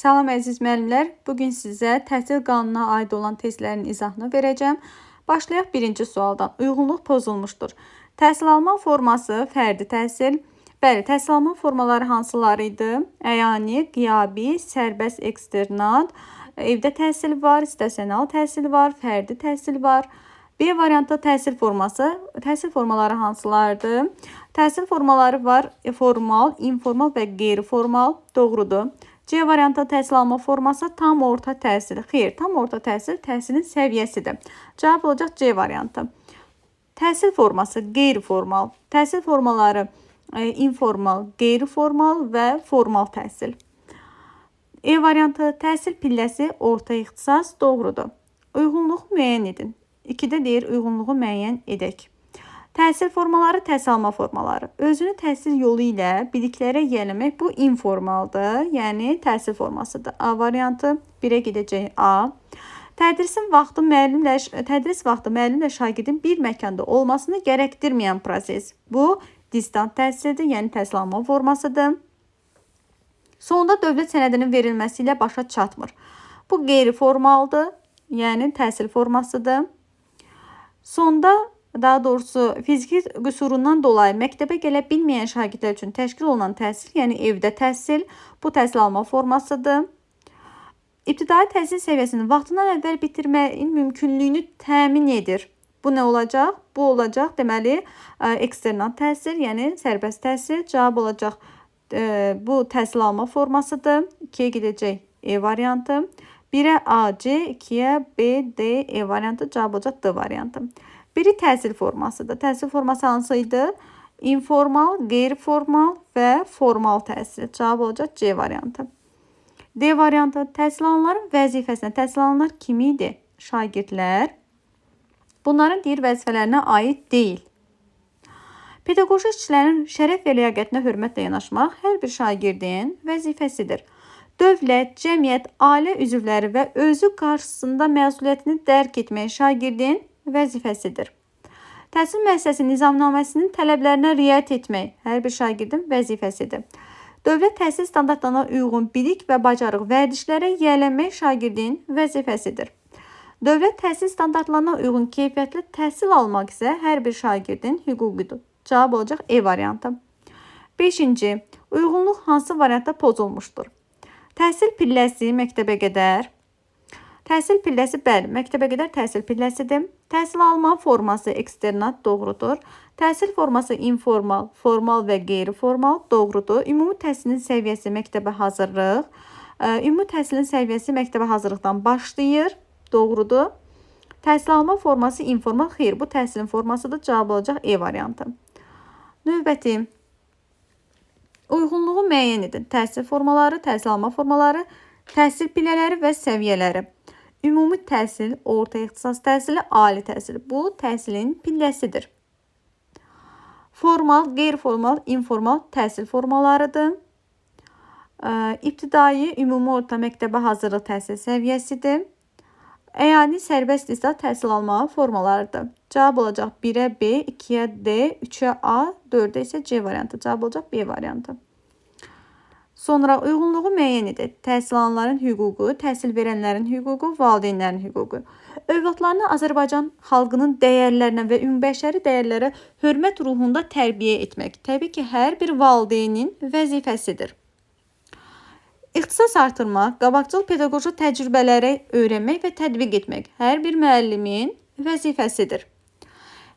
Salam əziz müəllimlər. Bugün sizə təhsil qanununa aid olan testlərin izahını verəcəm. Başlayaq birinci sualdan. Uyğunluq pozulmuşdur. Təhsil alma forması fərdi təhsil. Bəli, təhsil alma formaları hansıları idi? Əyani, qiyabi, sərbəst eksternat, evdə təhsil var, stasionar təhsil var, fərdi təhsil var. B variantda təhsil forması. Təhsil formaları hansılardır? Təhsil formaları var, formal, informal və qeyri-formal. Doğrudur. C variantda təhsil alma forması tam orta təhsil. Xeyr, tam orta təhsil təhsilin səviyyəsidir. Cavab olacaq C variantı. Təhsil forması qeyri-formal. Təhsil formaları informal, qeyri-formal və formal təhsil. E variantı təhsil pilləsi orta ixtisas. Doğrudur. Uyğunluğu müəyyən edin. 2-də deyir uyğunluğu müəyyən edək. Təhsil formaları, təhsil alma formaları. Özünü təhsil yolu ilə biliklərə yiyələmək bu informaldır. Yəni təhsil formasıdır. A variantı 1-ə gedəcək A. Tədris vaxtı müəllimlə şagirdin bir məkanda olmasını gərəkdirməyən proses. Bu distant təhsildir, yəni təhsil alma formasıdır. Sonda dövlət sənədinin verilməsi ilə başa çatmır. Bu qeyri-formaldır, yəni təhsil formasıdır. Sonda daha doğrusu fiziki qüsurundan dolayı məktəbə gələ bilməyən şagirdlər üçün təşkil olunan təhsil, yəni evdə təhsil, bu təhsil alma formasıdır. İbtidai təhsil səviyyəsini vaxtından əvvəl bitirməyin mümkünlüyünü təmin edir. Bu nə olacaq? Bu olacaq deməli eksternat təhsil, yəni sərbəst təhsil. Cavab olacaq bu təhsil alma formasıdır. 2-yə gedəcək E variantı. 1-ə A, C, 2-yə B, D, E variantı. Cavab olacaq D variantı. Biri təhsil formasıdır. Təhsil forması hansıydı? İnformal, qeyri-formal və formal təhsil. Cavab olacaq C variantı. D variantı təhsil alanların vəzifəsinə. Təhsil alanlar kim idi? Şagirdlər. Bunların deyir vəzifələrinə aid deyil. Pedaqoji işçilərin şərəf və liyaqətinə hörmətlə yanaşmaq hər bir şagirdin vəzifəsidir. Dövlət, cəmiyyət, ailə üzvləri və özü qarşısında məsuliyyətini dərk etmək şagirdin vəzifəsidir. Təhsil müəssisəsi nizamnaməsinin tələblərinə riayət etmək hər bir şagirdin vəzifəsidir. Dövlət təhsil standartlarına uyğun bilik və bacarıq vərdişlərə yiyələnmək şagirdin vəzifəsidir. Dövlət təhsil standartlarına uyğun keyfiyyətli təhsil almaq isə hər bir şagirdin hüququdur. Cavab olacaq E variantı. 5-ci. Uyğunluq hansı variantda pozulmuşdur? Təhsil pilləsi məktəbə qədər. Təhsil pilləsi bəli, məktəbə qədər təhsil pilləsidir. Təhsil alma forması eksternat doğrudur. Təhsil forması informal, formal və qeyri-formal doğrudur. Ümumi təhsilin səviyyəsi məktəbə hazırlıq. Ümumi təhsilin səviyyəsi məktəbə hazırlıqdan başlayır. Doğrudur. Təhsil alma forması informal, xeyr, bu təhsilin formasıdır. Cavab olacaq E variantı. Növbəti. Uyğunluğu müəyyən edin. Təhsil formaları, təhsil alma formaları, təhsil pillələri və səviyyələri. Ümumi təhsil, orta ixtisas təhsili, ali təhsil. Bu təhsilin pilləsidir. Formal, qeyri-formal, informal təhsil formalarıdır. İbtidai, ümumi orta məktəbə hazırlıq təhsil səviyyəsidir. Əyani, sərbəst islah təhsil alma formalarıdır. Cavab olacaq 1-ə B, 2-yə D, 3-ə A, 4-ə isə C variantı. Cavab olacaq B variantı. Sonra uyğunluğu müəyyən edir. Təhsil alanların hüququ, təhsil verənlərin hüququ, valideynlərin hüququ. Övladlarını Azərbaycan xalqının dəyərlərinə və ümumbəşəri dəyərlərə hörmət ruhunda tərbiyə etmək. Təbii ki, hər bir valideynin vəzifəsidir. İxtisas artırmaq, qabaqcıl pedaqoji təcrübələri öyrənmək və tətbiq etmək hər bir müəllimin vəzifəsidir.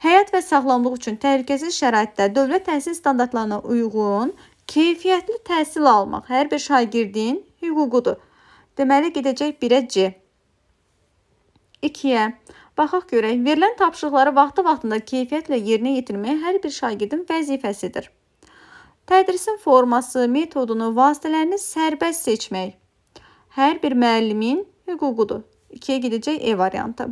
Həyat və sağlamlıq üçün təhlükəsiz şəraitdə dövlət təhsil standartlarına uyğun keyfiyyətli təhsil almaq hər bir şagirdin hüququdur. Deməli, gedəcək 1-ə C. 2-yə. Baxaq görək, verilən tapşırıqları vaxtında keyfiyyətlə yerinə yetirmək hər bir şagirdin vəzifəsidir. Tədrisin forması, metodunu, vasitələrini sərbəst seçmək hər bir müəllimin hüququdur. 2-yə gedəcək E variantı.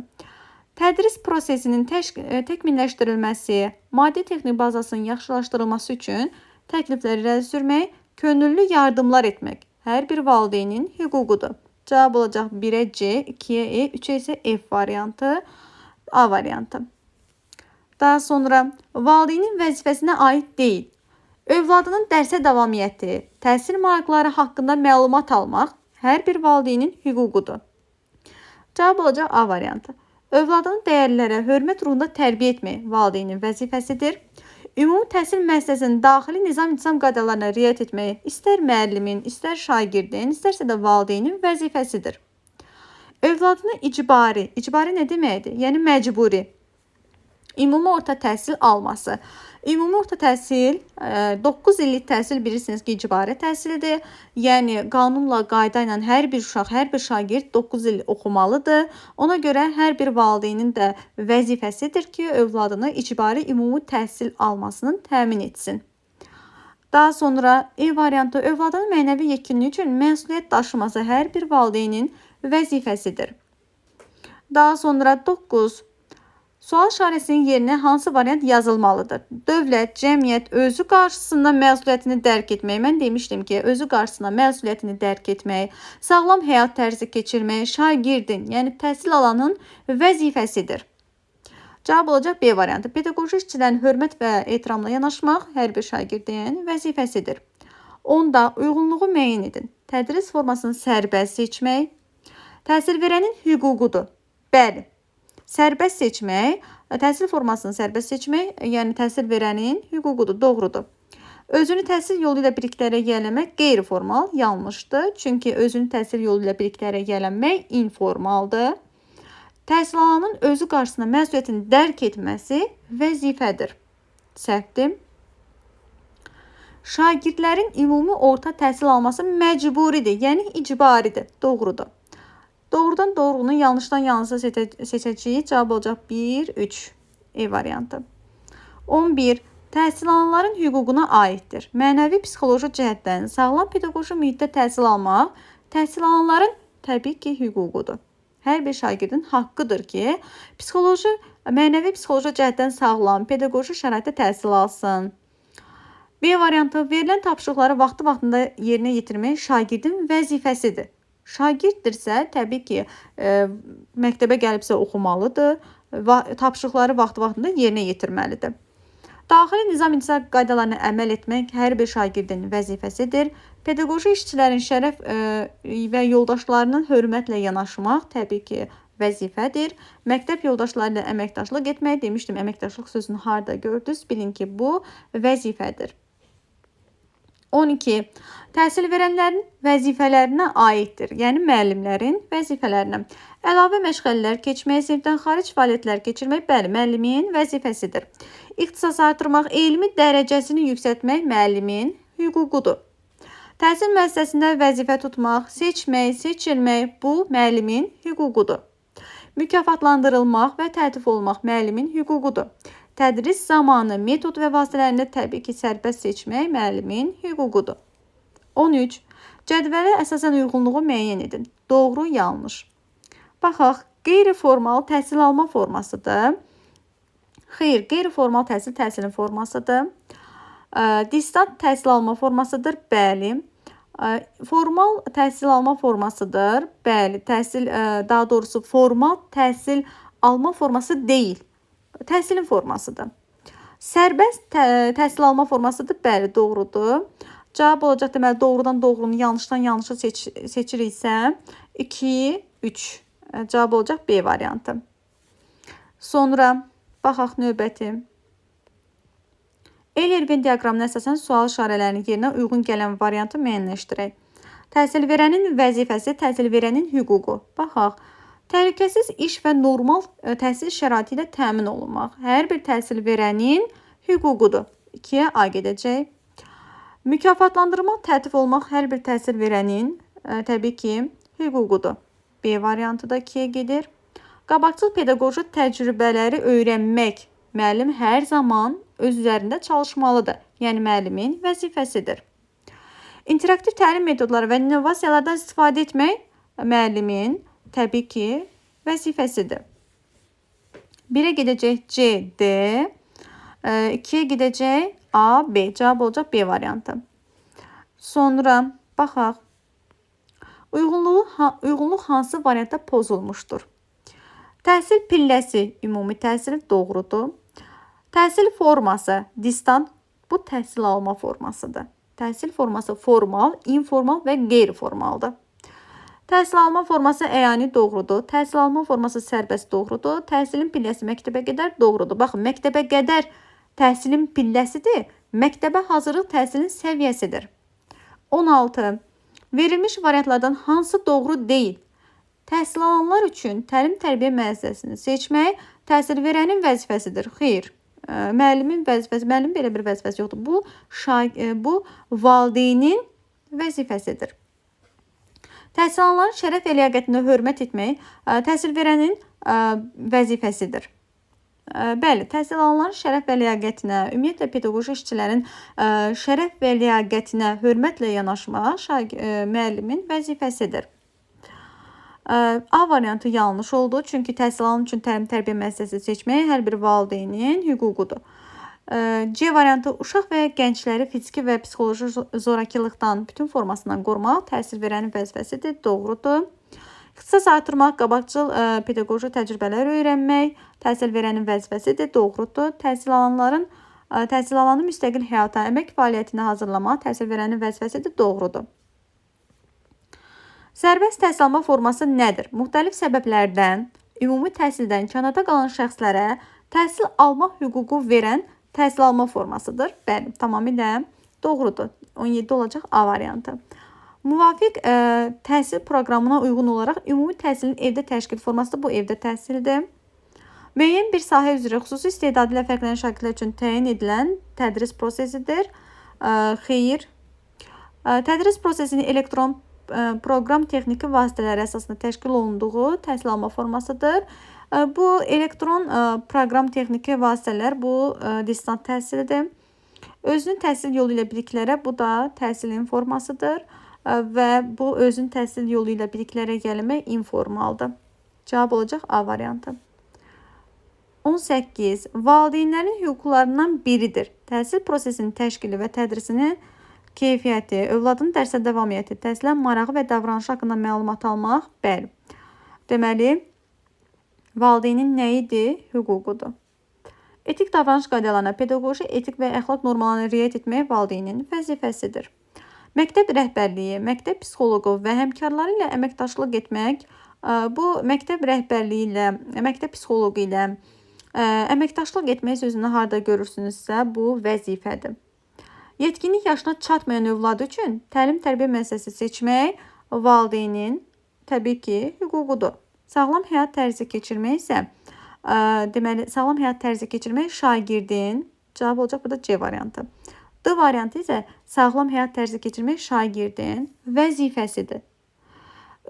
Tədris prosesinin təkmilləşdirilməsi, maddi texnik bazasının yaxşılaşdırılması üçün təklifləri irəli sürmək, könüllü yardımlar etmək hər bir valideynin hüququdur. Cavab olacaq 1-ə C, 2-yə E, 3-ə isə F variantı, A variantı. Daha sonra valideynin vəzifəsinə aid deyil. Övladının dərsə davamiyyəti, təhsil maraqları haqqında məlumat almaq hər bir valideynin hüququdur. Cavab olacaq A variantı. Övladını dəyərlərə, hörmət ruhunda tərbiyə etmək valideynin vəzifəsidir. Ümumi təhsil müəssisəsinin daxili nizam-intizam qaydalarına riayət etmək istər müəllimin, istər şagirdin, istərsə də valideynin vəzifəsidir. Övladını icbari nə deməkdir? Yəni məcburi ümumi orta təhsil alması. Ümumi orta təhsil 9 illik təhsil bilirsiniz ki, icbari təhsildir. Yəni qanunla, qayda ilə hər bir uşaq, hər bir şagird 9 il oxumalıdır. Ona görə hər bir valideynin də vəzifəsidir ki, övladını icbari ümumi təhsil almasını təmin etsin. Daha sonra E variantı övladının mənəvi yetkinliyi üçün məsuliyyət daşıması hər bir valideynin vəzifəsidir. Daha sonra 9. Sual işarəsinin yerinə hansı variant yazılmalıdır? Dövlət, cəmiyyət özü qarşısında məsuliyyətini dərk etmək. Mən demişdim ki, özü qarşısında məsuliyyətini dərk etmək, sağlam həyat tərzi keçirmək, şagirdin, yəni təhsil alanın vəzifəsidir. Cavab olacaq B variantı. Pedaqoji işçilərin hörmət və ehtiramla yanaşmaq hər bir şagirdin vəzifəsidir. Onda uyğunluğu müəyyən edin. Tədris formasını sərbəst seçmək, təhsil verənin hüququdur. Bəli. Sərbəst seçmək, təhsil formasını sərbəst seçmək, yəni təhsil verənin hüququdur, doğrudur. Özünü təhsil yolu ilə biliklərə yiyələmək qeyri-formal, yanlışdır. Çünki özünü təhsil yolu ilə biliklərə yiyələnmək informaldır. Təhsil alanın özü qarşısında məsuliyyətini dərk etməsi vəzifədir. Səhvdir. Şagirdlərin ümumi orta təhsil alması məcburidir, yəni icbaridir, doğrudur. Doğrudan doğrunu, yanlışdan yanlışı seçəcəyik. Cavab olacaq 1, 3. E variantı. 11. Təhsil alanların hüququna aiddir. Mənəvi psixoloji cəhətdən sağlam pedaqoji mühitdə təhsil almaq təhsil alanların təbii ki, hüququdur. Hər bir şagirdin haqqıdır ki, mənəvi psixoloji cəhətdən sağlam pedaqoji şəraitdə təhsil alsın. B variantı verilən tapşırıqları vaxtında yerinə yetirmək şagirdin vəzifəsidir. Şagirddirsə, təbii ki, məktəbə gəlibsə oxumalıdır, tapşırıqları vaxtında yerinə yetirməlidir. Daxili nizam-intizam qaydalarına əməl etmək hər bir şagirdin vəzifəsidir. Pedaqoji işçilərin şərəf və yoldaşlarının hörmətlə yanaşmaq təbii ki, vəzifədir. Məktəb yoldaşları ilə əməkdaşlıq etmək, demişdim, əməkdaşlıq sözünü harda gördünüz, bilin ki, bu vəzifədir. 12. Təhsil verənlərin vəzifələrinə aiddir, yəni müəllimlərin vəzifələrinə. Əlavə məşğələlər keçmək, sinifdən xaric fəaliyyətlər keçirmək, bəli, müəllimin vəzifəsidir. İxtisas artırmaq, elmi dərəcəsini yüksəltmək müəllimin hüququdur. Təhsil müəssisəsində vəzifə tutmaq, seçmək, seçilmək, bu müəllimin hüququdur. Mükafatlandırılmaq və təltif olmaq müəllimin hüququdur. Tədris zamanı, metod və vasitələrində təbii ki, sərbəst seçmək müəllimin hüququdur. 13. Cədvələ əsasən uyğunluğu müəyyən edin. Doğru, yanlış. Baxaq, qeyri-formal təhsil alma formasıdır. Xeyr, qeyri-formal təhsil təhsilin formasıdır. Distant təhsil alma formasıdır. Bəli. Formal təhsil alma formasıdır. Bəli, daha doğrusu formal təhsil alma forması deyil. Təhsilin formasıdır. Sərbəst təhsil alma formasıdır. Bəli, doğrudur. Cavab olacaq deməli doğrudan doğrunu, yanlışdan yanlışı seçiriksə 2, 3. Cavab olacaq B variantı. Sonra baxaq növbəti. Eyler-Venn diaqramına əsasən sual işarələrinin yerinə uyğun gələn variantı müəyyənləşdirək. Təhsil verənin vəzifəsi, təhsil verənin hüququ. Baxaq. Təhlükəsiz iş və normal təhsil şəraiti ilə təmin olunmaq. Hər bir təhsil verənin hüququdur. 2-yə A gedəcək. Mükafatlandırmaq, təltif olmaq hər bir təhsil verənin təbii ki, hüququdur. B variantı da 2-yə gedir. Qabaqcıl pedaqoji təcrübələri öyrənmək. Müəllim hər zaman öz üzərində çalışmalıdır. Yəni müəllimin vəzifəsidir. İnteraktiv təlim metodları və innovasiyalardan istifadə etmək müəllimin təbii ki, vəzifəsidir. 1-ə gedəcək C, D. 2-yə gedəcək A, B. Cavab olacaq B variantı. Sonra baxaq. Uyğunluq hansı variantda pozulmuşdur? Təhsil pilləsi ümumi təhsil doğrudur. Təhsil forması distant, bu təhsil alma formasıdır. Təhsil forması formal, informal və qeyri-formaldır. Təhsil alma forması əyani doğrudur. Təhsil alma forması sərbəst doğrudur. Təhsilin pilləsi məktəbə qədər doğrudur. Baxın, məktəbə qədər təhsilin pilləsidir. Məktəbə hazırlıq təhsilin səviyyəsidir. 16. Verilmiş variantlardan hansı doğru deyil? Təhsil alanlar üçün təlim-tərbiyə müəssisəsini seçmək təhsil verənin vəzifəsidir. Xeyr. Müəllimin vəzifəsi, müəllimin belə bir vəzifəsi yoxdur. Bu valideynin vəzifəsidir. Təhsil alanların şərəf və liaqətinə hörmət etmək təhsil verənin vəzifəsidir. Bəli, təhsil alanların şərəf və liaqətinə, ümumiyyətlə pedaqoji işçilərin şərəf və liaqətinə hörmətlə yanaşmaq müəllimin vəzifəsidir. A variantı yanlış oldu. Çünki təhsil alan üçün təlim-tərbiyə müəssisəsi seçmək hər bir valideynin hüququdur. C variantı uşaq və gəncləri fiziki və psixoloji zorakılıqdan, bütün formasından qorumaq təhsil verənin vəzifəsidir. Doğrudur. İxtisas artırmaq, qabaqcıl pedaqoji təcrübələr öyrənmək təhsil verənin vəzifəsidir. Doğrudur. Təhsil alanı müstəqil həyata, əmək fəaliyyətinə hazırlamaq təhsil verənin vəzifəsidir. Doğrudur. Sərbəst təhsil alma forması nədir? Müxtəlif səbəblərdən ümumi təhsildən kənarda qalan şəxslərə təhsil alma hüququ verən təhsil alma formasıdır. Bəli, tamamilə doğrudur. 17 olacaq A variantı. Müvafiq təhsil proqramına uyğun olaraq ümumi təhsilin evdə təşkil forması da bu evdə təhsildir. Müəyyən bir sahə üzrə xüsusi istedadı ilə fərqlənən şagirdlər üçün təyin edilən tədris prosesidir. Xeyr. Tədris prosesini elektron proqram texniki vasitələri əsasında təşkil olunduğu təhsil alma formasıdır. Bu elektron proqram texniki vasitələr bu distant təhsildir. Özünün təhsil yolu ilə biliklərə bu da təhsilin formasıdır və bu özünün təhsil yolu ilə biliklərə gəlmək informaldır. Cavab olacaq A variantı. 18. Valideynlərin hüquqlarından biridir. Təhsil prosesinin təşkili və tədrisinin keyfiyyəti, övladın dərsə davamiyyəti, təhsilə marağı və davranışı haqqında məlumat almaq. Bəli. Deməli, valideynin nə idi? Hüququdur. Etik davranış qaydalarına, pedaqoji etik və əxlaq normalarına riayət etmək valideynin vəzifəsidir. Məktəb rəhbərliyi, məktəb psixoloqu və həmkarları ilə əməkdaşlıq etmək, bu məktəb rəhbərliyi ilə, məktəb psixoloqu ilə əməkdaşlıq etmək sözünü harda görürsünüzsə, bu vəzifədir. Yetkinlik yaşına çatmayan övladı üçün təlim-tərbiyə müəssisəsi seçmək valideynin təbii ki, hüququdur. Sağlam həyat tərzi keçirmək isə, deməli, sağlam həyat tərzi keçirmək şagirdin, cavab olacaq burada C variantı. D variantı isə sağlam həyat tərzi keçirmək şagirdin vəzifəsidir.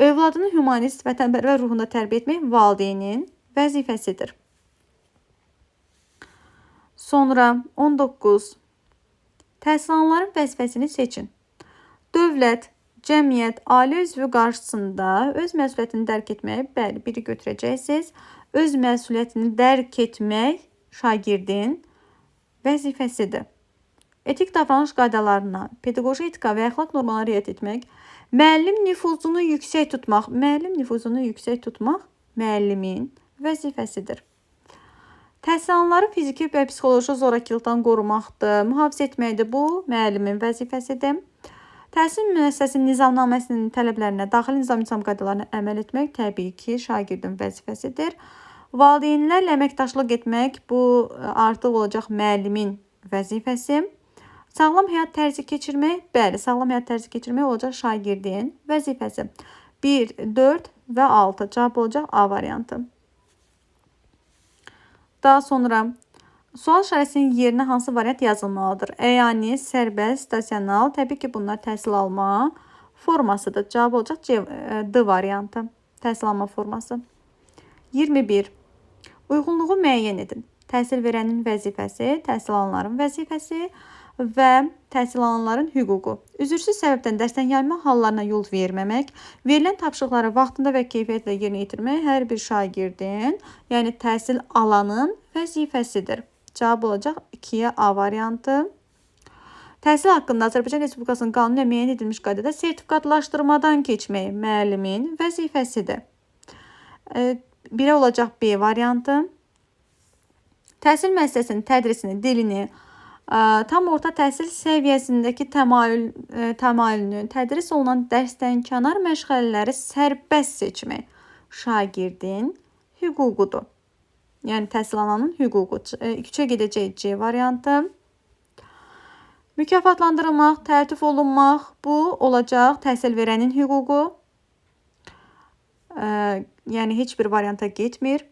Övladını humanist, vətənpərvər ruhunda tərbiyə etmək valideynin vəzifəsidir. Sonra 19. Təhsil alanların vəzifəsini seçin. Dövlət, cəmiyyət, ailə üzvü qarşısında öz məsuliyyətini dərk etmək, bəli, biri götürəcəksiniz. Öz məsuliyyətini dərk etmək şagirdin vəzifəsidir. Etik davranış qaydalarına, pedaqoji etika və əxlaq normalarına riayət etmək, müəllim nüfuzunu yüksək tutmaq, müəllimin vəzifəsidir. Təhsil alanları fiziki və psixoloji zorakılıqdan qorumaqdır, mühafizə etməkdir. Bu, müəllimin vəzifəsidir. Təhsil müəssisəsinin nizamnaməsinin tələblərinə, daxili nizam qaydalarına əməl etmək təbii ki, şagirdin vəzifəsidir. Valideynlərlə əməkdaşlıq etmək, bu artıq olacaq müəllimin vəzifəsi. Sağlam həyat tərzi keçirmək, bəli, sağlam həyat tərzi keçirmək olacaq şagirdin vəzifəsi. 1, 4 və 6 cavab olacaq A variantı. Daha sonra sual işarəsinin yerinə hansı variant yazılmalıdır? Əyani, sərbəst, stasional, təbii ki, bunlar təhsil alma formasıdır. Cavab olacaq D variantı, təhsil alma forması. 21. Uyğunluğu müəyyən edin. Təhsil verənin vəzifəsi, təhsil alanların vəzifəsi və təhsil alanların hüququ. Üzürsüz səbəbdən dərsdən yayma hallarına yol verməmək, verilən tapşırıqları vaxtında və keyfiyyətlə yerinə yetirmək hər bir şagirdin, yəni təhsil alanın vəzifəsidir. Cavab olacaq 2-yə A variantı. Təhsil haqqında Azərbaycan Respublikasının qanunu ilə müəyyən edilmiş qaydada sertifikatlaşdırmadan keçmək müəllimin vəzifəsidir. 1-ə olacaq B variantı. Təhsil müəssisəsinin tədrisini, dilini, Tam orta təhsil səviyyəsindəki təmayülünün tədris olunan dərsdənkənar məşğələləri sərbəst seçmək şagirdin hüququdur. Yəni təhsil alanın hüququ. 3-ə gedəcək C variantı. Mükafatlandırılmaq, tərtib olunmaq, bu olacaq təhsil verənin hüququ. Yəni heç bir varianta getmir.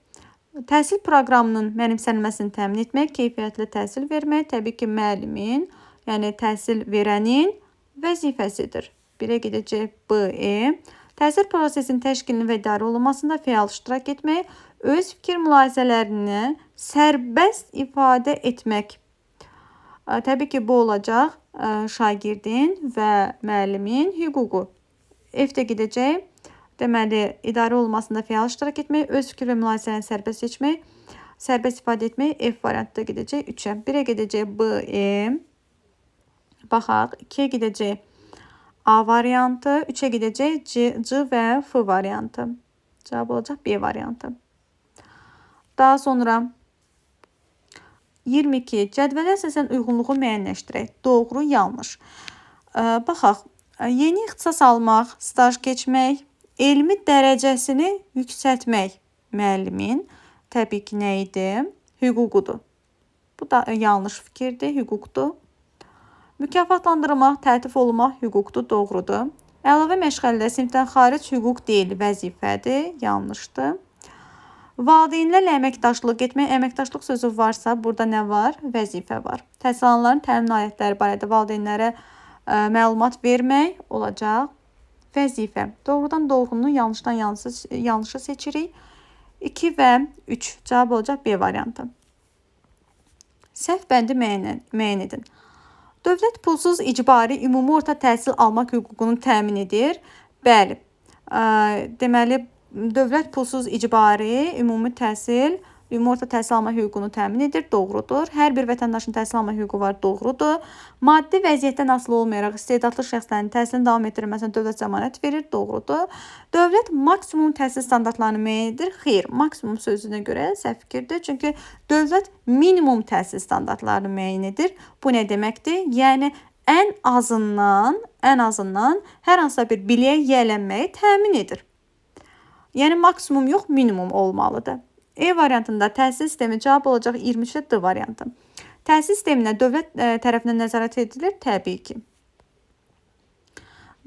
Təhsil proqramının mənimsənilməsini təmin etmək, keyfiyyətli təhsil vermək, təbii ki, müəllimin, yəni təhsil verənin vəzifəsidir. 1-ə gedəcək B, E. Təhsil prosesinin təşkilinin və idarə olunmasında fəal iştirak etmək, öz fikir mülahizələrini sərbəst ifadə etmək. Təbii ki, bu olacaq şagirdin və müəllimin hüququ. F-də gedəcək. Deməli, idarə olunmasında fəal iştirak etmək, öz fikir və mülahizələrini sərbəst seçmək, sərbəst ifadə etmək. F variantda gedəcək 3-ə. 1-ə gedəcək B, E. Baxaq, 2-ə gedəcək A variantı, 3-ə gedəcək C və F variantı. Cavab olacaq B variantı. Daha sonra 22. Cədvələ əsasən uyğunluğu müəyyənləşdirək. Doğru, yanlış. Baxaq, yeni ixtisas almaq, staj keçmək, elmi dərəcəsini yüksəltmək müəllimin təbii ki, nə idi? Hüququdur. Bu da yanlış fikirdir, hüquqdur. Mükafatlandırmaq, tərtib olunmaq hüquqdur, doğrudur. Əlavə məşğələlər sinifdən xaric hüquq deyil, vəzifədir, yanlışdır. Valideynlərlə əməkdaşlıq etmək, əməkdaşlıq sözü varsa, burada nə var? Vəzifə var. Təhsil alanların təmin alətləri barədə valideynlərə məlumat vermək olacaq. Vəzifə. Doğrudan doğrunu, yanlışdan yanlışı seçirik. 2 və 3. Cavab olacaq B variantı. Səhv bəndi müəyyən edin. Dövlət pulsuz icbari ümumi orta təhsil almaq hüququnu təmin edir. Bəli. Deməli, dövlət pulsuz icbari ümumi orta təhsil alma hüququnu təmin edir. Doğrudur. Hər bir vətəndaşın təhsil alma hüququ var. Doğrudur. Maddi vəziyyətdən asılı olmayaraq istedadlı şəxslərin təhsilini davam etdirməsinə dövlət zəmanət verir. Doğrudur. Dövlət maksimum təhsil standartlarını müəyyən edir. Xeyr, maksimum sözünə görə səhv fikirdir. Çünki dövlət minimum təhsil standartlarını müəyyən edir. Bu nə deməkdir? Yəni ən azından hər hansısa bir biliyə yiyələnməyi təmin edir. Yəni maksimum yox, minimum olmalıdır. E variantında təhsil sistemi cavab olacaq 23-də D variantı. Təhsil sisteminə dövlət tərəfindən nəzarət edilir? Təbii ki.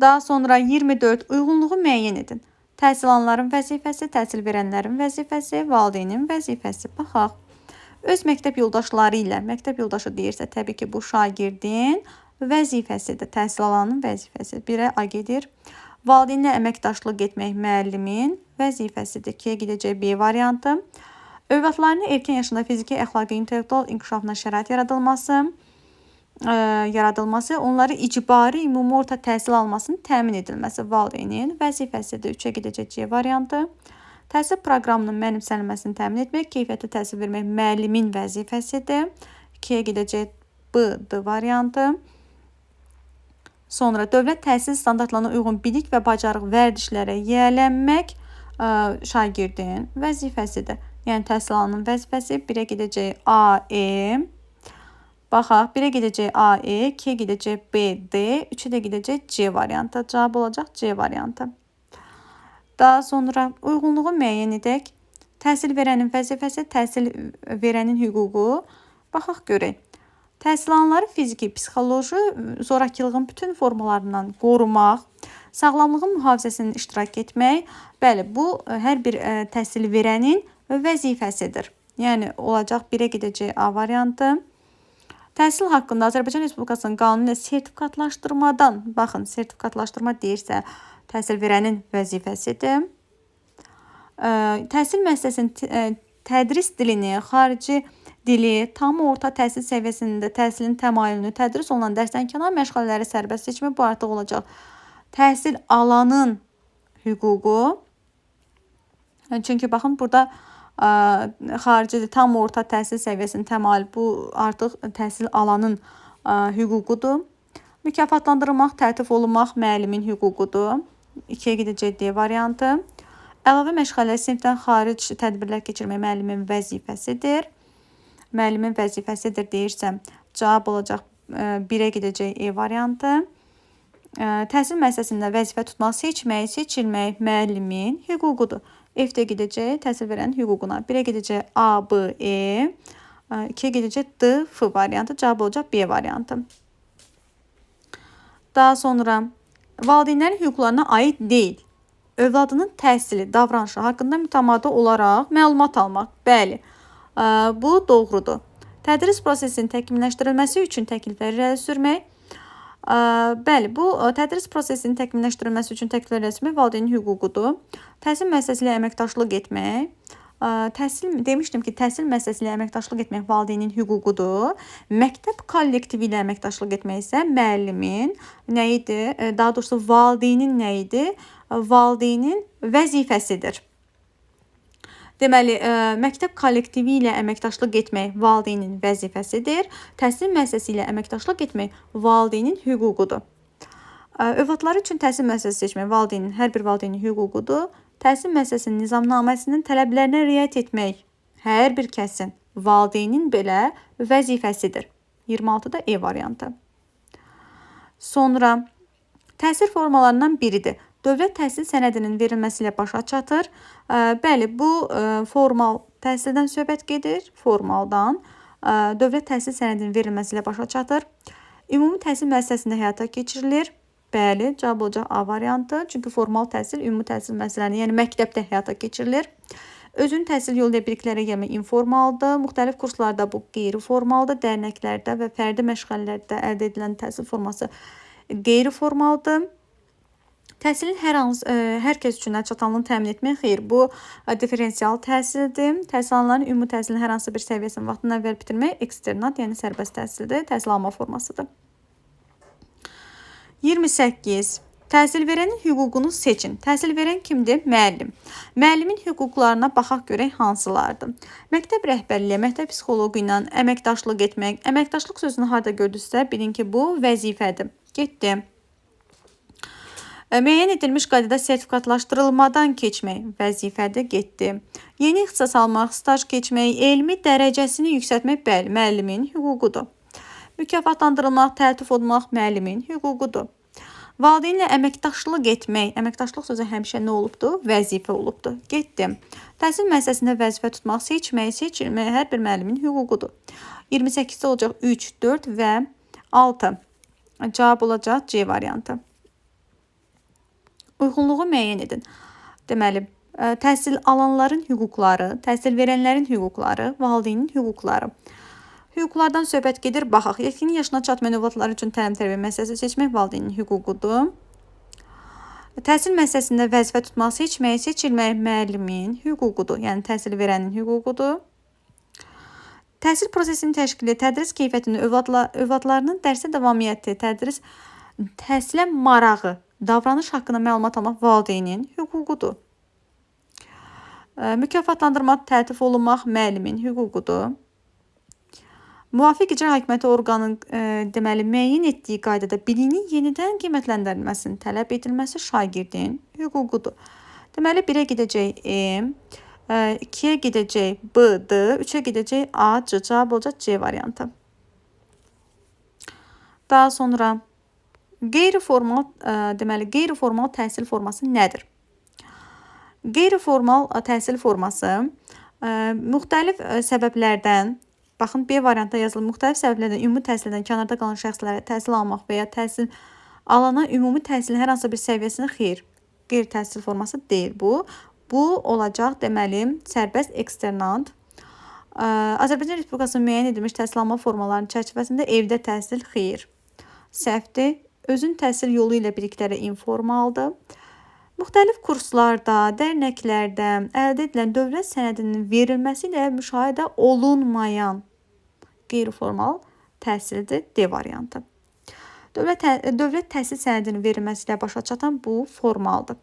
Daha sonra 24. Uyğunluğu müəyyən edin. Təhsil alanların vəzifəsi, təhsil verənlərin vəzifəsi, valideynin vəzifəsi. Baxaq. Öz məktəb yoldaşları ilə, məktəb yoldaşı deyirsə, təbii ki, bu şagirdin vəzifəsidir. Təhsil alanın vəzifəsi. 1-ə A gedir. Valideynlə əməkdaşlıq etmək müəllimin vəzifəsidir. 2-yə gedəcək B variantı. Övladlarının erkən yaşında fiziki, əxlaqi, intellektual inkişafına şərait yaradılması, onları icbari ümumi orta təhsil almasının təmin edilməsi valideynin vəzifəsidir. 3-ə gedəcək C variantı. Təhsil proqramının mənimsənilməsini təmin etmək, keyfiyyətli təhsil vermək müəllimin vəzifəsidir. 2-yə gedəcək B, D variantı. Sonra dövlət təhsil standartlarına uyğun bilik və bacarıq vərdişlərə yiyələnmək şagirdin vəzifəsidir. Yəni təhsil alanın vəzifəsi. 1-ə gedəcək A, E. Baxaq, 1-ə gedəcək A, E, 2-yə gedəcək B, D, 3-ə də gedəcək C variantı. Cavab olacaq C variantı. Daha sonra uyğunluğu müəyyən edək. Təhsil verənin vəzifəsi, təhsil verənin hüququ. Baxaq görək. Təhsil alanları fiziki, psixoloji zorakılığın bütün formalarından qorumaq, sağlamlığın mühafizəsində iştirak etmək, bəli, bu hər bir təhsil verənin vəzifəsidir. Yəni olacaq 1-ə gedəcək A variantı. Təhsil haqqında Azərbaycan Respublikasının qanunu ilə sertifikatlaşdırmadan, baxın, sertifikatlaşdırma deyirsə, təhsil verənin vəzifəsidir. Təhsil müəssisəsinin tədris dilini, xarici dili, tam orta təhsil səviyyəsində təhsilin təmayülünü, tədris olunan dərsdənkənar məşğələləri sərbəst seçmək bu artıq olacaq. Təhsil alanın hüququ. Çünki baxın, burada xarici dil, tam orta təhsil səviyyəsinin təmayülü, bu artıq təhsil alanın hüququdur. Mükafatlandırılmaq, tərtib olunmaq müəllimin hüququdur. 2-yə gedəcək D variantı. Əlavə məşğələlər sinifdən xaric tədbirlər keçirmək müəllimin vəzifəsidir. Müəllimin vəzifəsidir deyirsəm, Cavab olacaq 1-ə gedəcək E variantı. Təhsil müəssisəsində vəzifə tutmaq, seçmək, seçilmək müəllimin hüququdur. F-də gedəcək təhsil verənin hüququna. 1-ə gedəcək A, B, E. 2-yə gedəcək D, F variantı. Cavab olacaq B variantı. Daha sonra valideynlərin hüquqlarına aid deyil. Övladının təhsili, davranışı haqqında mütəmadi olaraq məlumat almaq. Bəli, bu doğrudur. Tədris prosesinin təkmilləşdirilməsi üçün təklifləri irəli sürmək. Bəli, bu tədris prosesinin təkmilləşdirilməsi üçün təklifləri irəli sürmək valideynin hüququdur. Təhsil müəssisəsi ilə əməkdaşlıq etmək. Demişdim ki, təhsil müəssisəsi ilə əməkdaşlıq etmək valideynin hüququdur. Məktəb kollektivi ilə əməkdaşlıq etmək isə müəllimin nə idi? Daha doğrusu valideynin nə idi? Valideynin vəzifəsidir. Deməli, məktəb kollektivi ilə əməkdaşlıq etmək valideynin vəzifəsidir. Təhsil müəssisəsi ilə əməkdaşlıq etmək valideynin hüququdur. Övladları üçün təhsil müəssisəsi seçmək hər bir valideynin hüququdur. Təhsil müəssisəsinin nizamnaməsinin tələblərinə riayət etmək hər bir kəsin, valideynin belə vəzifəsidir. 26-da E variantı. Sonra təhsil formalarından biridir. Dövlət təhsil sənədinin verilməsi ilə başa çatır. Bəli, bu formal təhsildən söhbət gedir. Formaldan dövlət təhsil sənədinin verilməsi ilə başa çatır. Ümumi təhsil müəssisəsində həyata keçirilir. Bəli, cavab olacaq A variantı. Çünki formal təhsil ümumi təhsil müəssisələrində, yəni məktəbdə həyata keçirilir. Özünü təhsil yolu ilə birliklərə gəlmək informaldır. Müxtəlif kurslarda bu qeyri-formaldır. Dərnəklərdə və fərdi məşğələlərdə əldə edilən təhsil forması qeyri-formaldır. Təhsilin hər kəs üçün çatanlığını təmin etmək xeyr. Bu diferensial təhsildir. Təhsil alanların ümumi təhsilin hər hansı bir səviyyəsini vaxtından əvvəl bitirmək eksternat, yəni sərbəst təhsildir. Təhsil alma formasıdır. 28. Təhsil verənin hüququnu seçin. Təhsil verən kimdir? Müəllim. Müəllimin hüquqlarına baxaq görək hansılardır. Məktəb rəhbərliyi, məktəb psixoloqu ilə əməkdaşlıq etmək. Əməkdaşlıq sözünü harda gördünüzsə, bilin ki, bu vəzifədir. Getdi. Müəyyən edilmiş qaydada sertifikatlaşdırılmadan keçmək vəzifədir. Getdi. Yeni ixtisas almaq, staj keçmək, elmi dərəcəsini yüksəltmək bəli, müəllimin hüququdur. Mükafatlandırılmaq, təltif olmaq müəllimin hüququdur. Valideynlə əməkdaşlıq etmək, əməkdaşlıq sözü həmişə nə olubdur? Vəzifə olubdur. Getdim. Təhsil müəssisəsində vəzifə tutmaq, seçmək, seçilmək hər bir müəllimin hüququdur. 28-də olacaq 3, 4 və 6. Cavab olacaq C variantı. Uyğunluğu müəyyən edin. Deməli, təhsil alanların hüquqları, təhsil verənlərin hüquqları, valideynin hüquqları. Hüquqlardan söhbət gedir, baxaq. Yetkinlik yaşına çatmayan övladlar üçün təlim-tərbiyə müəssisəsi seçmək valideynin hüququdur. Təhsil müəssisəsində vəzifə tutmaq, seçmək, seçilmək müəllimin hüququdur. Yəni, təhsil verənin hüququdur. Təhsil prosesinin təşkili, tədris keyfiyyətini, övladlarının dərsə davamiyyəti, təhsilə marağı, davranış haqqında məlumat almaq valideynin hüququdur. Mükafatlandırmaq, təltif olunmaq müəllimin hüququdur. Müvafiq icra hakimiyyəti orqanın deməli müəyyən etdiyi qaydada bilinin yenidən qiymətləndirilməsinin tələb edilməsi şagirdin hüququdur. Deməli 1-ə gedəcək E, 2-yə gedəcək B, D, 3-ə gedəcək A, C. Cavab olacaq C variantı. Daha sonra qeyri-formal təhsil forması nədir? Qeyri-formal təhsil forması müxtəlif səbəblərdən, baxın, B variantda yazılır. Müxtəlif səbəblərdən ümumi təhsildən kənarda qalan şəxslərə təhsil almaq və ya təhsil alana ümumi təhsilin hər hansı bir səviyyəsini xeyr. Qeyri-təhsil forması deyil bu. Bu olacaq, deməli, sərbəst eksternat. Azərbaycan Respublikasının müəyyən edilmiş təhsil alma formalarının çərçivəsində evdə təhsil xeyr. Səhvdir. Özün təhsil yolu ilə birliklərə informaldır. Müxtəlif kurslarda, dərnəklərdə əldə edilən dövlət sənədinin verilməsi ilə müşahidə olunmayan qeyri-formal təhsildir. D variantı. Dövlət təhsil sənədinin verilməsi ilə başa çatan bu formaldır.